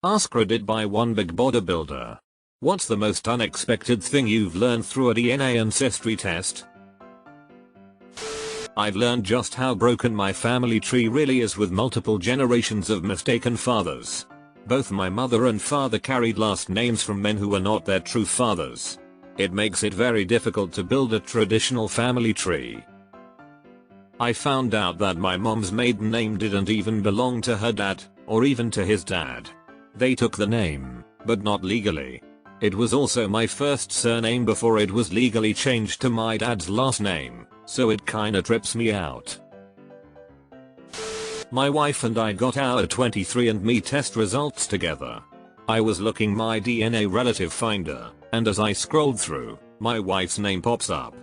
AskReddit by one big bodybuilder. What's the most unexpected thing you've learned through a DNA ancestry test? I've learned just how broken my family tree really is, with multiple generations of mistaken fathers. Both my mother and father carried last names from men who were not their true fathers. It makes it very difficult to build a traditional family tree. I found out that my mom's maiden name didn't even belong to her dad, or even to his dad. They took the name, but not legally. It was also my first surname before it was legally changed to my dad's last name, so it kinda trips me out. My wife and I got our 23andMe test results together. I was looking my DNA relative finder, and as I scrolled through, my wife's name pops up.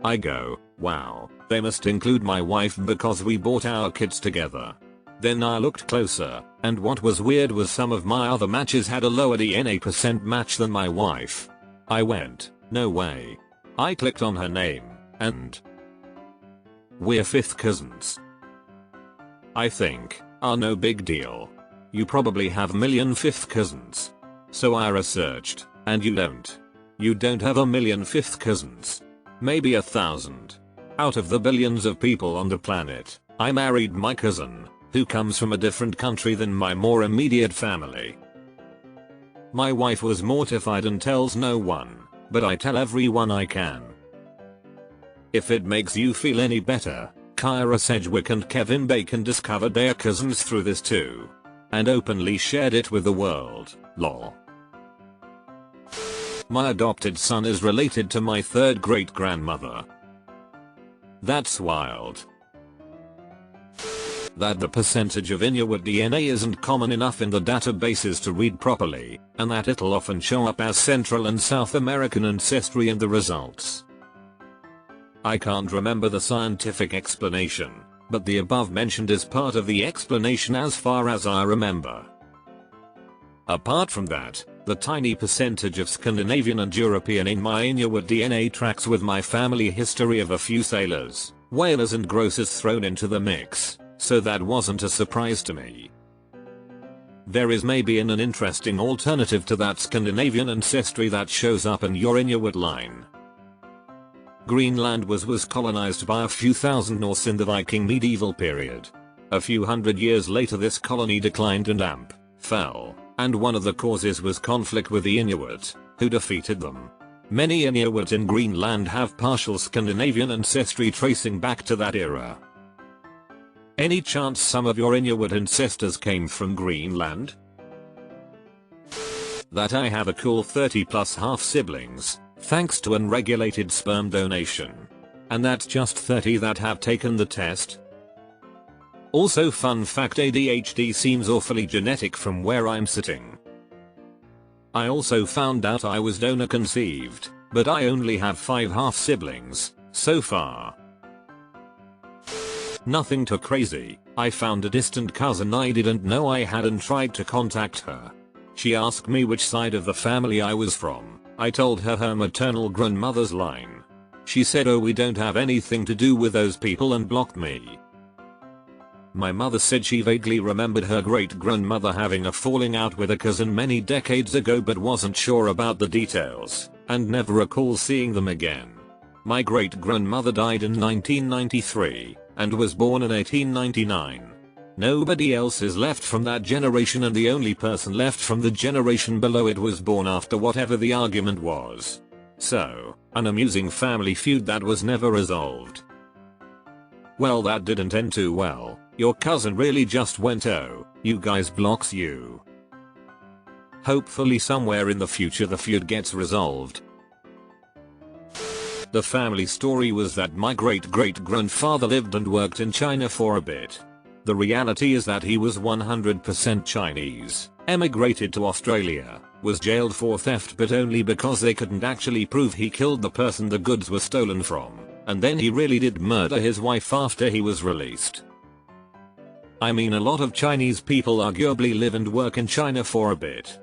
I go, wow, they must include my wife because we bought our kids together. Then I looked closer, and what was weird was some of my other matches had a lower DNA percent match than my wife. I went, no way. I clicked on her name, and we're 5th cousins. I think, no big deal. You probably have a million 5th cousins. So I researched, and you don't. You don't have a million 5th cousins. Maybe 1,000. Out of the billions of people on the planet, I married my cousin, who comes from a different country than my more immediate family. My wife was mortified and tells no one, but I tell everyone I can. If it makes you feel any better, Kyra Sedgwick and Kevin Bacon discovered their cousins through this too. And openly shared it with the world, lol. My adopted son is related to my 3rd great-grandmother. That's wild. That the percentage of Inuit DNA isn't common enough in the databases to read properly, and that it'll often show up as Central and South American ancestry in the results. I can't remember the scientific explanation, but the above mentioned is part of the explanation as far as I remember. Apart from that, the tiny percentage of Scandinavian and European in my Inuit DNA tracks with my family history of a few sailors, whalers and grocers thrown into the mix, so that wasn't a surprise to me. There is maybe an interesting alternative to that Scandinavian ancestry that shows up in your Inuit line. Greenland was colonized by a few thousand Norse in the Viking medieval period. A few hundred years later this colony declined and fell, and one of the causes was conflict with the Inuit, who defeated them. Many Inuit in Greenland have partial Scandinavian ancestry tracing back to that era. Any chance some of your Inuit ancestors came from Greenland? That I have a cool 30+ half siblings, thanks to unregulated sperm donation. And that's just 30 that have taken the test. Also, fun fact, ADHD seems awfully genetic from where I'm sitting. I also found out I was donor conceived, but I only have 5 half siblings so far. Nothing too crazy. I found a distant cousin I didn't know I had and tried to contact her. She asked me which side of the family I was from. I told her maternal grandmother's line. She said, oh, we don't have anything to do with those people, and blocked me. My mother said she vaguely remembered her great-grandmother having a falling out with a cousin many decades ago but wasn't sure about the details, and never recalls seeing them again. My great-grandmother died in 1993, and was born in 1899. Nobody else is left from that generation, and the only person left from the generation below it was born after whatever the argument was. So, an amusing family feud that was never resolved. Well, that didn't end too well. Your cousin really just went, oh, you guys, blocks you. Hopefully somewhere in the future the feud gets resolved. The family story was that my great-great-grandfather lived and worked in China for a bit. The reality is that he was 100% Chinese, emigrated to Australia, was jailed for theft but only because they couldn't actually prove he killed the person the goods were stolen from, and then he really did murder his wife after he was released. I mean, a lot of Chinese people arguably live and work in China for a bit.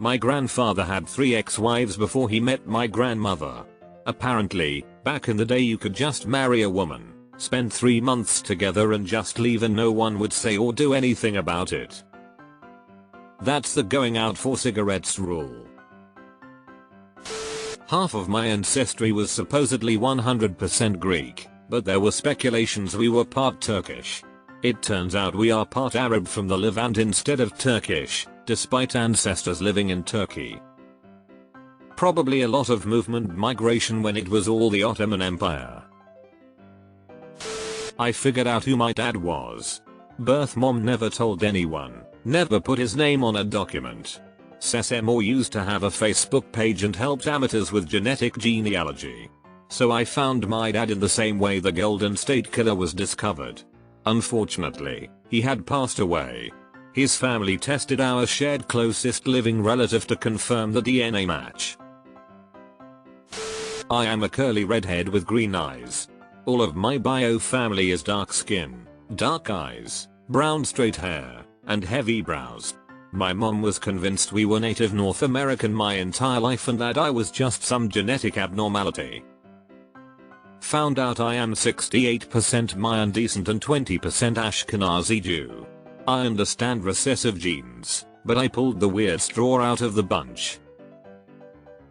My grandfather had 3 ex-wives before he met my grandmother. Apparently, back in the day you could just marry a woman, spend 3 months together and just leave and no one would say or do anything about it. That's the going out for cigarettes rule. Half of my ancestry was supposedly 100% Greek, but there were speculations we were part Turkish. It turns out we are part Arab from the Levant instead of Turkish, despite ancestors living in Turkey. Probably a lot of movement migration when it was all the Ottoman Empire. I figured out who my dad was. Birth mom never told anyone, never put his name on a document. Sesame used to have a Facebook page and helped amateurs with genetic genealogy. So I found my dad in the same way the Golden State Killer was discovered. Unfortunately, he had passed away. His family tested our shared closest living relative to confirm the DNA match. I am a curly redhead with green eyes. All of my bio family is dark skin, dark eyes, brown straight hair, and heavy brows. My mom was convinced we were native North American my entire life and that I was just some genetic abnormality. Found out I am 68% Mayan descent and 20% Ashkenazi Jew. I understand recessive genes, but I pulled the weird straw out of the bunch.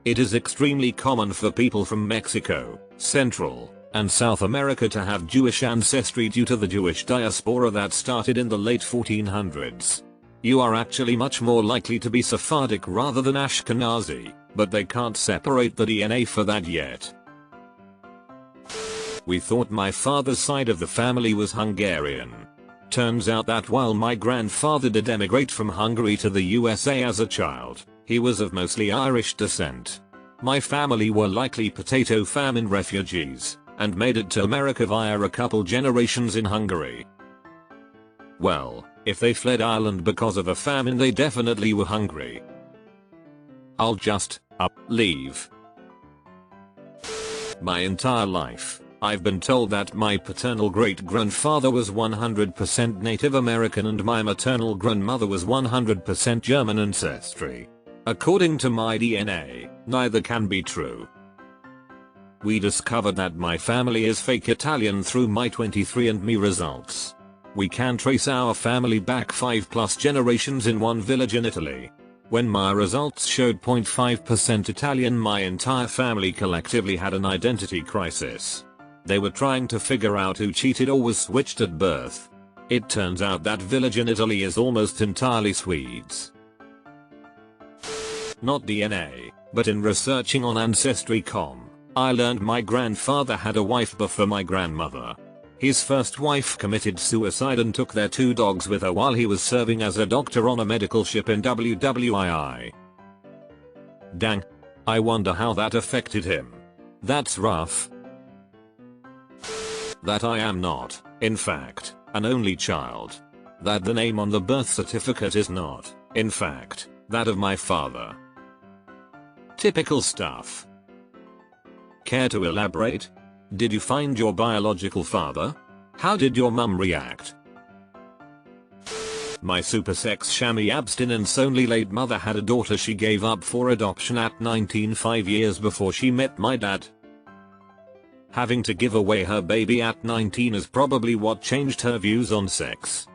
It is extremely common for people from Mexico, Central, and South America to have Jewish ancestry due to the Jewish diaspora that started in the late 1400s. You are actually much more likely to be Sephardic rather than Ashkenazi, but they can't separate the DNA for that yet. We thought my father's side of the family was Hungarian. Turns out that while my grandfather did emigrate from Hungary to the USA as a child, he was of mostly Irish descent. My family were likely potato famine refugees, and made it to America via a couple generations in Hungary. Well, if they fled Ireland because of a famine they definitely were hungry. I'll just, leave. My entire life, I've been told that my paternal great-grandfather was 100% Native American and my maternal grandmother was 100% German ancestry. According to my DNA, neither can be true. We discovered that my family is fake Italian through my 23andMe results. We can trace our family back 5+ generations in one village in Italy. When my results showed 0.5% Italian, my entire family collectively had an identity crisis. They were trying to figure out who cheated or was switched at birth. It turns out that village in Italy is almost entirely Swedes. Not DNA, but in researching on Ancestry.com, I learned my grandfather had a wife before my grandmother. His first wife committed suicide and took their 2 dogs with her while he was serving as a doctor on a medical ship in WWII. Dang. I wonder how that affected him. That's rough. That I am not, in fact, an only child. That the name on the birth certificate is not, in fact, that of my father. Typical stuff. Care to elaborate? Did you find your biological father? How did your mum react? My super sex chamois abstinence only late mother had a daughter she gave up for adoption at 19, 5 years before she met my dad. Having to give away her baby at 19 is probably what changed her views on sex.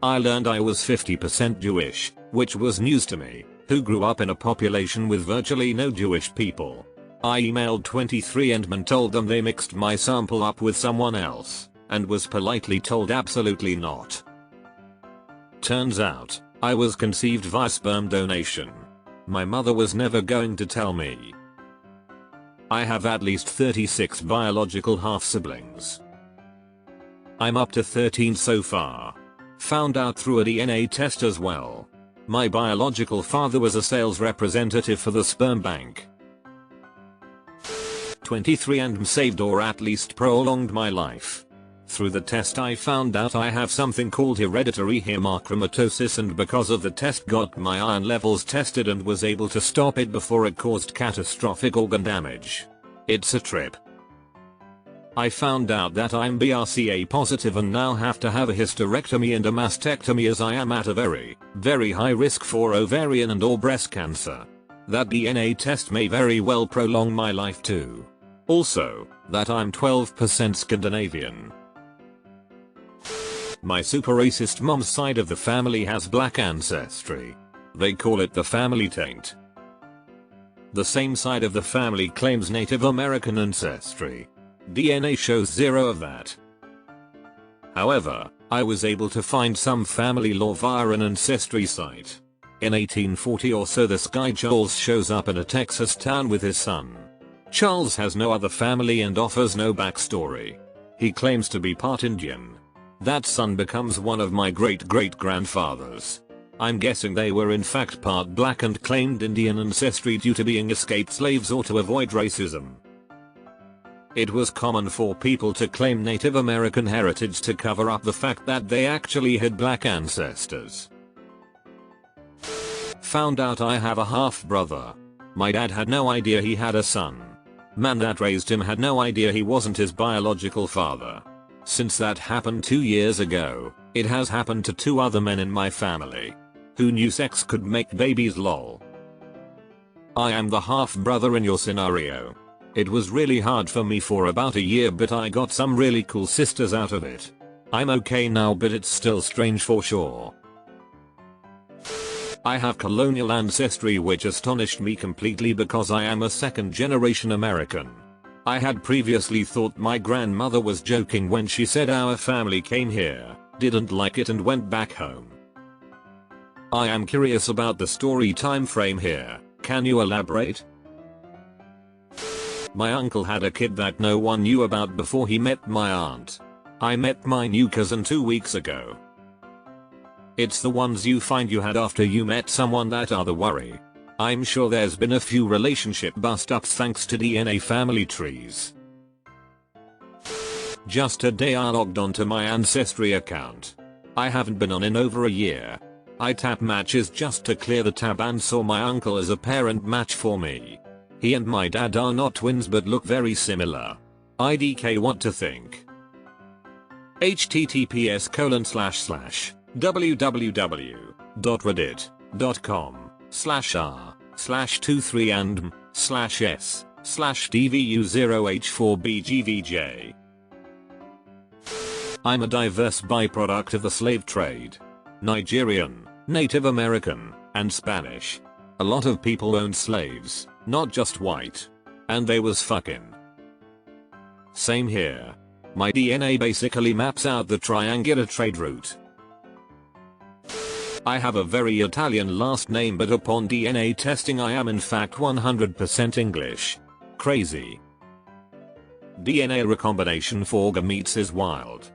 I learned I was 50% Jewish, which was news to me, who grew up in a population with virtually no Jewish people. I emailed 23andMe and told them they mixed my sample up with someone else, and was politely told absolutely not. Turns out, I was conceived via sperm donation. My mother was never going to tell me. I have at least 36 biological half-siblings. I'm up to 13 so far. Found out through a DNA test as well. My biological father was a sales representative for the sperm bank. 23andMe saved or at least prolonged my life. Through the test I found out I have something called hereditary hemochromatosis, and because of the test got my iron levels tested and was able to stop it before it caused catastrophic organ damage. It's a trip. I found out that I'm BRCA positive and now have to have a hysterectomy and a mastectomy as I am at a very, very high risk for ovarian and or breast cancer. That DNA test may very well prolong my life too. Also, that I'm 12% Scandinavian. My super racist mom's side of the family has black ancestry. They call it the family taint. The same side of the family claims Native American ancestry. DNA shows zero of that. However, I was able to find some family lore via an ancestry site. In 1840 or so, this guy Charles shows up in a Texas town with his son. Charles has no other family and offers no backstory. He claims to be part Indian. That son becomes one of my great-great-grandfathers. I'm guessing they were in fact part black and claimed Indian ancestry due to being escaped slaves or to avoid racism. It was common for people to claim Native American heritage to cover up the fact that they actually had black ancestors. Found out I have a half-brother. My dad had no idea he had a son. Man that raised him had no idea he wasn't his biological father. Since that happened 2 years ago, it has happened to 2 other men in my family. Who knew sex could make babies, lol. I am the half-brother in your scenario. It was really hard for me for about a year, but I got some really cool sisters out of it. I'm okay now, but it's still strange for sure. I have colonial ancestry, which astonished me completely because I am a second-generation American. I had previously thought my grandmother was joking when she said our family came here, didn't like it and went back home. I am curious about the story time frame here. Can you elaborate? My uncle had a kid that no one knew about before he met my aunt. I met my new cousin 2 weeks ago. It's the ones you find you had after you met someone that are the worry. I'm sure there's been a few relationship bust-ups thanks to DNA family trees. Just today I logged onto my Ancestry account. I haven't been on in over a year. I tap matches just to clear the tab and saw my uncle as a parent match for me. He and my dad are not twins but look very similar. IDK what to think. https://www.reddit.com/r/2/3and/s/dvu0h4bgvj. I'm a diverse byproduct of the slave trade. Nigerian, Native American, and Spanish. A lot of people owned slaves, not just white. And they was fucking. Same here. My DNA basically maps out the triangular trade route. I have a very Italian last name, but upon DNA testing I am in fact 100% English. Crazy. DNA recombination for gametes is wild.